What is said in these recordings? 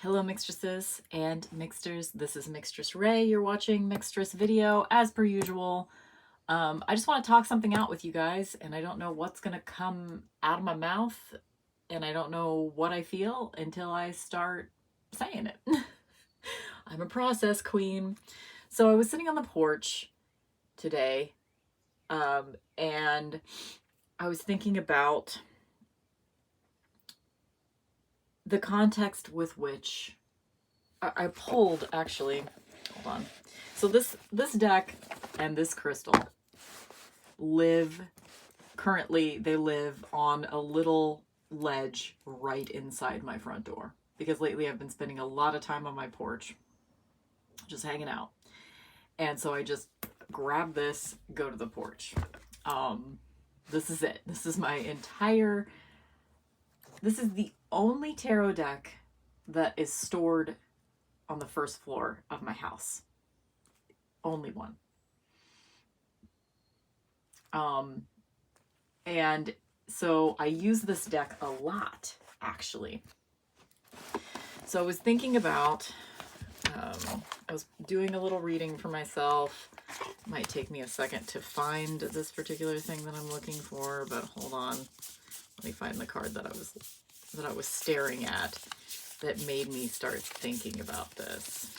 Hello Mixtresses and Mixters, this is Mixtress Ray. You're watching Mixtress video as per usual. I just want to talk something out with you guys, and I don't know what's going to come out of my mouth, and I don't know what I feel until I start saying it. I'm a process queen. So I was sitting on the porch today, and I was thinking about the context with which I pulled, actually, hold on. So this deck and this crystal currently they live on a little ledge right inside my front door, because lately I've been spending a lot of time on my porch just hanging out. And so I just grab this, go to the porch. This is it. This is the only tarot deck that is stored on the first floor of my house. Only one. And so I use this deck a lot, actually. So I was thinking about, I was doing a little reading for myself. It might take me a second to find this particular thing that I'm looking for, but hold on. Let me find the card that I was staring at that made me start thinking about this.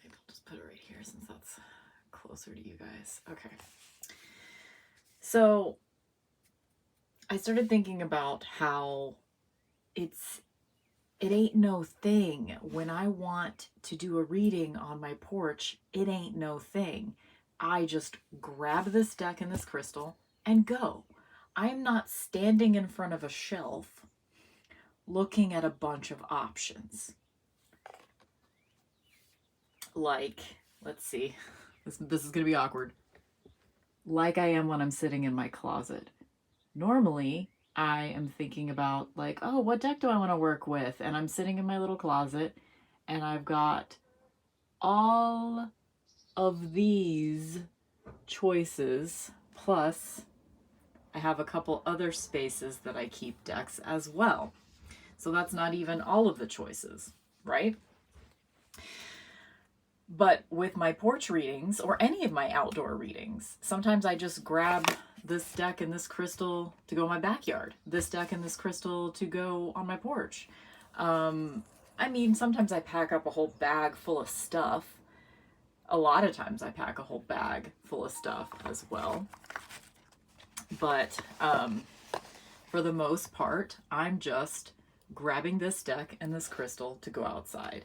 Maybe I'll just put it right here since that's closer to you guys. Okay. So I started thinking about how it ain't no thing. When I want to do a reading on my porch, it ain't no thing. I just grab this deck and this crystal and go. I'm not standing in front of a shelf looking at a bunch of options. Like, let's see, this is going to be awkward. Like I am when I'm sitting in my closet. Normally, I am thinking about, like, oh, what deck do I want to work with? And I'm sitting in my little closet and I've got all of these choices, plus I have a couple other spaces that I keep decks as well. So that's not even all of the choices, right? But with my porch readings, or any of my outdoor readings, sometimes I just grab this deck and this crystal to go in my backyard, this deck and this crystal to go on my porch. I mean, sometimes I pack up a whole bag full of stuff. A lot of times I pack a whole bag full of stuff as well. But for the most part, I'm just grabbing this deck and this crystal to go outside.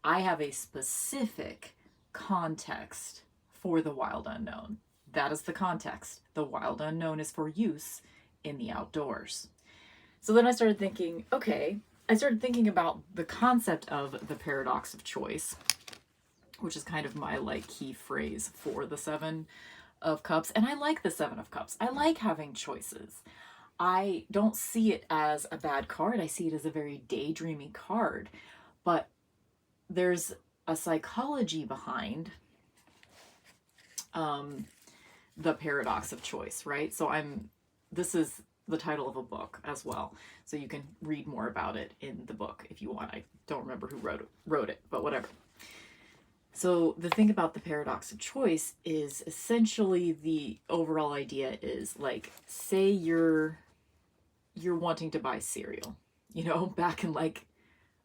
I have a specific context for the wild unknown. That is the context. The wild unknown is for use in the outdoors. So then I started thinking, about the concept of the paradox of choice, which is kind of my key phrase for the Seven of Cups. And I like the Seven of Cups. I like having choices. I don't see it as a bad card. I see it as a very daydreamy card. But there's a psychology behind the paradox of choice, right? So this is the title of a book as well. So you can read more about it in the book if you want. I don't remember who wrote it, but whatever. So the thing about the paradox of choice is essentially the overall idea is, like, say you're wanting to buy cereal, back in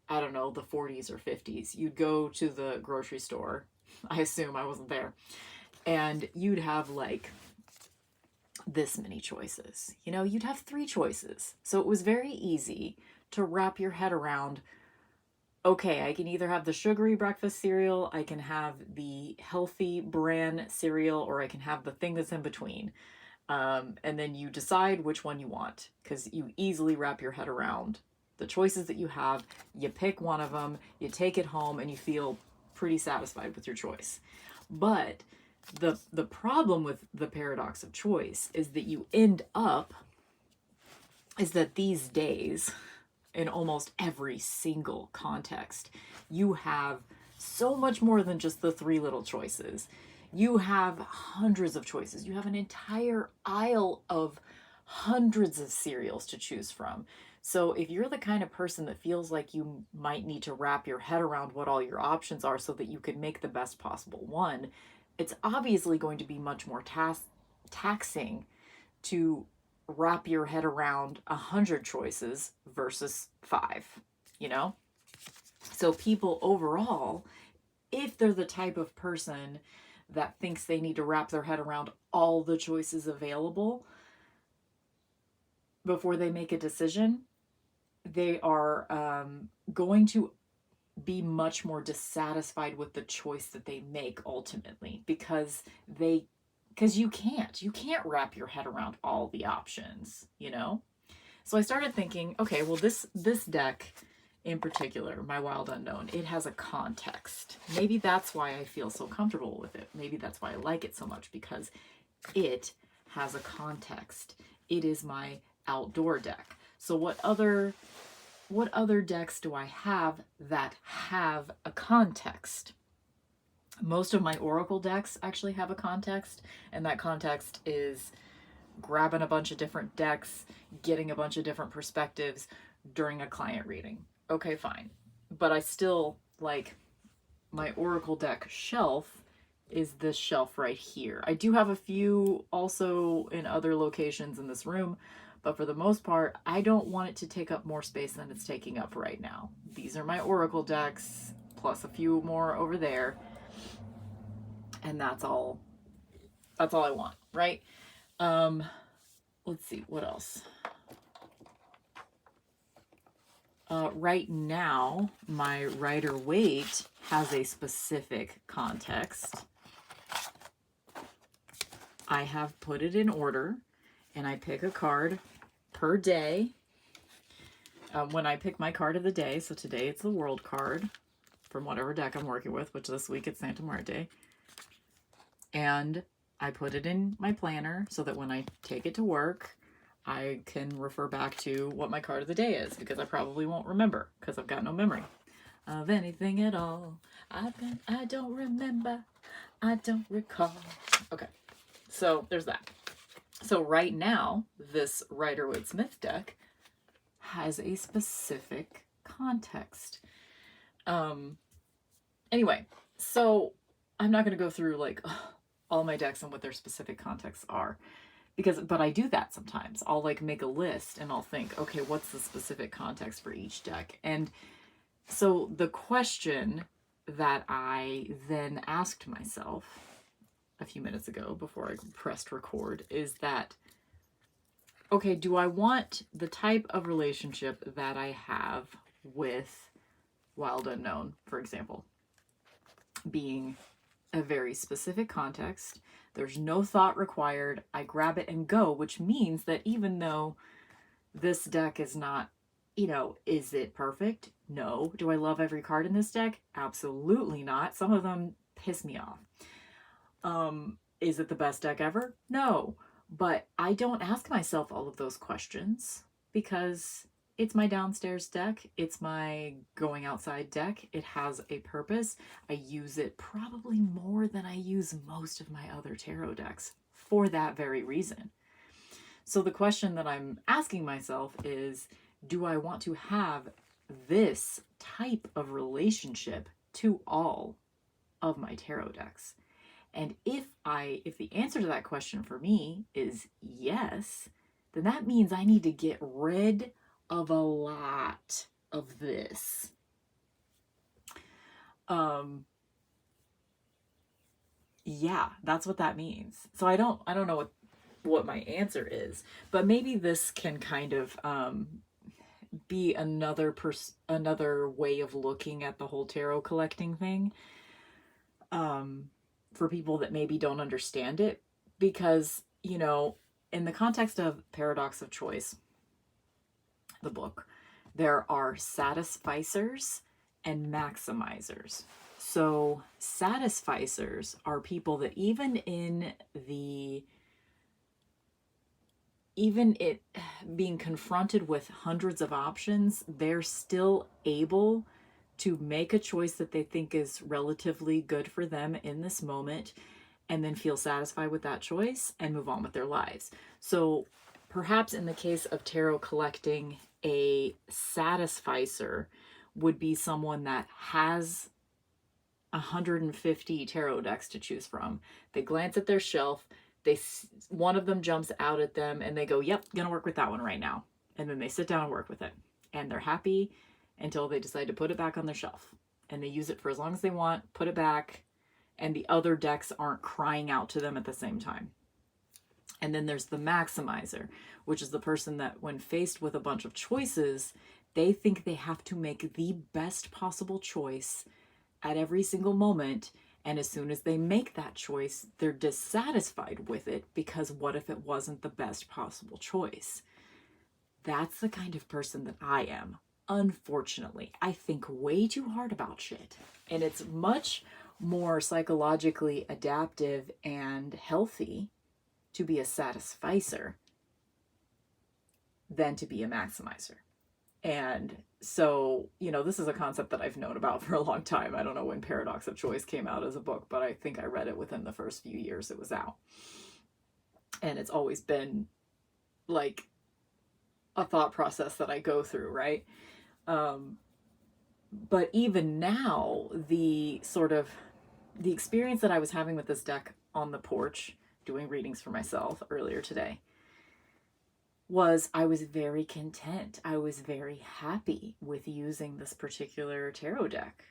I don't know, the 40s or 50s, you'd go to the grocery store. I assume, I wasn't there. And you'd have this many choices. You'd have 3 choices. So it was very easy to wrap your head around, okay, I can either have the sugary breakfast cereal, I can have the healthy bran cereal, or I can have the thing that's in between. And then you decide which one you want, because you easily wrap your head around the choices that you have. You pick one of them, you take it home, and you feel pretty satisfied with your choice. But the problem with the paradox of choice is that these days, in almost every single context, you have so much more than just the 3 little choices. You have hundreds of choices. You have an entire aisle of hundreds of cereals to choose from. So if you're the kind of person that feels like you might need to wrap your head around what all your options are so that you can make the best possible one, it's obviously going to be much more taxing to wrap your head around 100 choices versus 5, you know? So people overall, if they're the type of person that thinks they need to wrap their head around all the choices available before they make a decision, they are going to be much more dissatisfied with the choice that they make ultimately, because you can't wrap your head around all the options, you know? So I started thinking, okay, well, this deck in particular, my Wild Unknown, it has a context. Maybe that's why I feel so comfortable with it. Maybe that's why I like it so much, because it has a context. It is my outdoor deck. So what other decks do I have that have a context? Most of my Oracle decks actually have a context, and that context is grabbing a bunch of different decks, getting a bunch of different perspectives during a client reading. Okay, fine. But I still, like, my Oracle deck shelf is this shelf right here. I do have a few also in other locations in this room, but for the most part, I don't want it to take up more space than it's taking up right now. These are my Oracle decks, plus a few more over there. And that's all I want, right? Let's see, what else? Right now, my Rider-Waite has a specific context. I have put it in order, and I pick a card per day. When I pick my card of the day, so today it's the World card from whatever deck I'm working with, which this week it's Santa Muerte. And I put it in my planner so that when I take it to work, I can refer back to what my card of the day is, because I probably won't remember because I've got no memory of anything at all. I don't remember. I don't recall. Okay, so there's that. So right now, this Rider-Waite-Smith deck has a specific context. Anyway, so I'm not going to go through like all my decks and what their specific contexts are, but I do that sometimes. I'll like make a list and I'll think, okay, what's the specific context for each deck? And so the question that I then asked myself a few minutes ago before I pressed record is that, okay, do I want the type of relationship that I have with Wild Unknown, for example, being a very specific context? There's no thought required. I grab it and go, which means that even though this deck is not, is it perfect? No. Do I love every card in this deck? Absolutely not. Some of them piss me off. Is it the best deck ever? No. But I don't ask myself all of those questions because it's my downstairs deck. It's my going outside deck. It has a purpose. I use it probably more than I use most of my other tarot decks for that very reason. So the question that I'm asking myself is, do I want to have this type of relationship to all of my tarot decks? And if the answer to that question for me is yes, then that means I need to get rid of a lot of this. Yeah, that's what that means. So I don't know what my answer is, but maybe this can kind of be another way of looking at the whole tarot collecting thing. For people that maybe don't understand it, because, in the context of Paradox of Choice, the book, there are satisficers and maximizers. So satisficers are people that even it being confronted with hundreds of options, they're still able to make a choice that they think is relatively good for them in this moment, and then feel satisfied with that choice and move on with their lives. So perhaps in the case of tarot collecting, a satisficer would be someone that has 150 tarot decks to choose from. They glance at their shelf, one of them jumps out at them, and they go, yep, gonna work with that one right now. And then they sit down and work with it. And they're happy until they decide to put it back on their shelf. And they use it for as long as they want, put it back, and the other decks aren't crying out to them at the same time. And then there's the maximizer, which is the person that when faced with a bunch of choices, they think they have to make the best possible choice at every single moment. And as soon as they make that choice, they're dissatisfied with it because what if it wasn't the best possible choice? That's the kind of person that I am. Unfortunately, I think way too hard about shit. And it's much more psychologically adaptive and healthy to be a satisficer than to be a maximizer. And so, this is a concept that I've known about for a long time. I don't know when Paradox of Choice came out as a book, but I think I read it within the first few years it was out. And it's always been like a thought process that I go through, right? But even now, the experience that I was having with this deck on the porch, doing readings for myself earlier today, was I was very content. I was very happy with using this particular tarot deck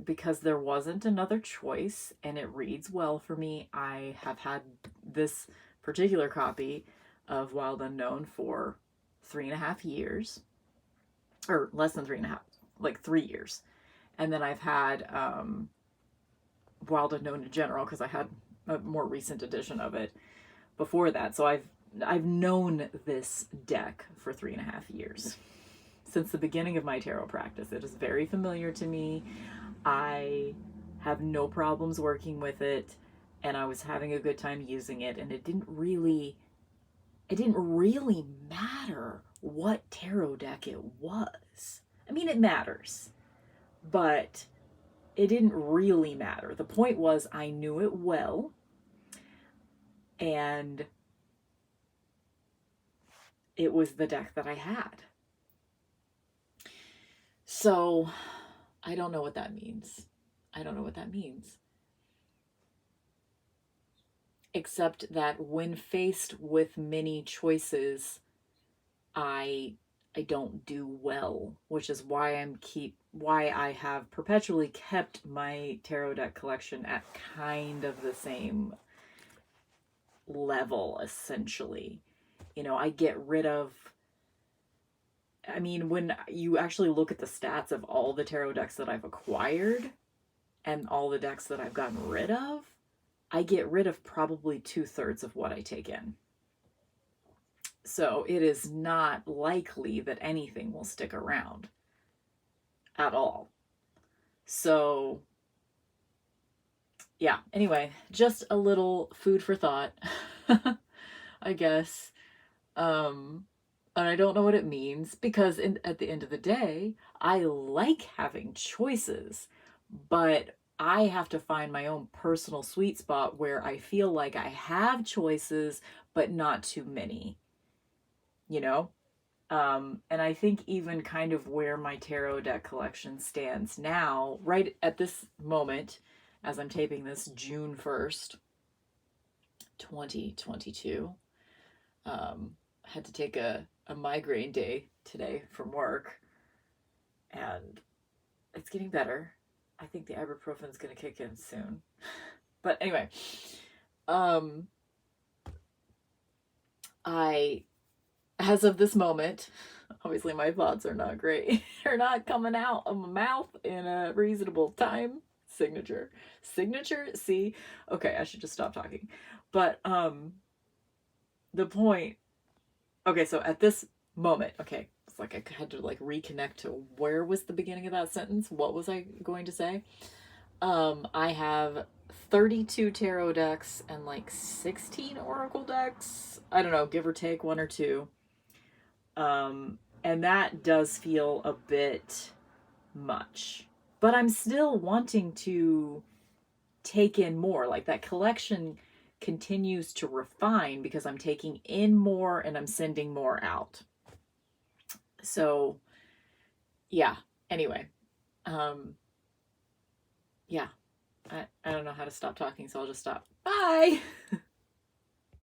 because there wasn't another choice and it reads well for me. I have had this particular copy of Wild Unknown for 3.5 years, or less than 3.5, like 3 years. And then I've had Wild Unknown in general because I had a more recent edition of it before that. So I've known this deck for 3.5 years. Since the beginning of my tarot practice. It is very familiar to me. I have no problems working with it, and I was having a good time using it, and it didn't really matter what tarot deck it was. I mean, it matters, but it didn't really matter. The point was I knew it well, and it was the deck that I had. So I don't know what that means. Except that when faced with many choices, I don't do well, which is why I have perpetually kept my tarot deck collection at kind of the same level, essentially. I get rid of, when you actually look at the stats of all the tarot decks that I've acquired and all the decks that I've gotten rid of, I get rid of probably 2/3 of what I take in. So it is not likely that anything will stick around at all. So yeah, anyway, just a little food for thought, I guess. And I don't know what it means because at the end of the day, I like having choices, but I have to find my own personal sweet spot where I feel like I have choices, but not too many, and I think even kind of where my tarot deck collection stands now, right at this moment, as I'm taping this, June 1st, 2022, had to take a migraine day today from work, and it's getting better. I think the ibuprofen is going to kick in soon. But anyway, as of this moment, obviously my thoughts are not great. They're not coming out of my mouth in a reasonable time. Signature. See? Okay, I should just stop talking. But the point, okay, so at this moment, okay, it's like I had to reconnect to where was the beginning of that sentence? What was I going to say? I have 32 tarot decks and 16 oracle decks. I don't know, give or take 1 or 2. And that does feel a bit much. but I'm still wanting to take in more. Like that collection continues to refine because I'm taking in more and I'm sending more out. So yeah, anyway, yeah, I don't know how to stop talking, so I'll just stop. Bye.